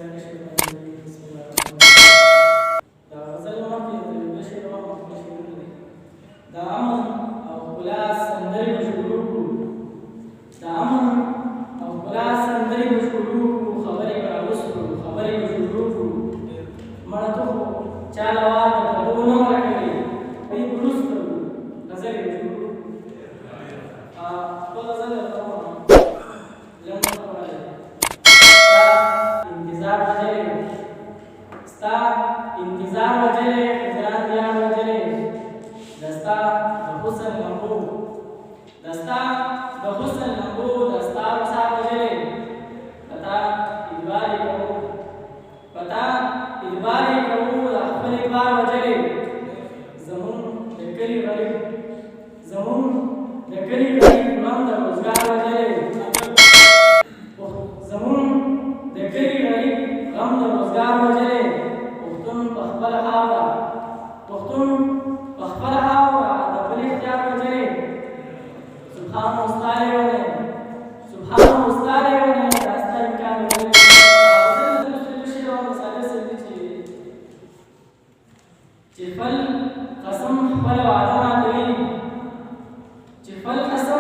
من الشيطان الرجيم بسم الله الرحمن الرحيم دا غزل مخکې د یوه شعر مخکې شعرونه دي د امن او ښکلا سندرې به شروع کړو د امن او ښکلا سندرې به شروع کړو خبرې به راوسکړو خبرې به شروع کړو مړه ته خو چا له وار د کبو نه ورکوي دوی وروسته غزلې به شروع کړو خپل غزل درته ووایم لنډه خبره ده انتظار وجلے ستا انتظار وجلے خزران دیار وجلے دستا د حسن لمبو دستا د حسن لمبو دستا وسا وجلے پتا ادباری کرو پتا ادباری کرو د خپل ادبار وجلے زمون د کلی غریب زمون د کلی غریب غم د روزګار وجلے زمون د کلی غریب غم د روزګار وجلې پښتون په خپله خاوره پښتون په خپله خاوره د بل اختیار وجلې سبحان ستا لیونی سبحان ستا لیونی دا ستا امکان وجلې غزل د لوستلو شعر او مثالې څه دي چې خپل قسم خپله وعده ماتوي چې خپل قسم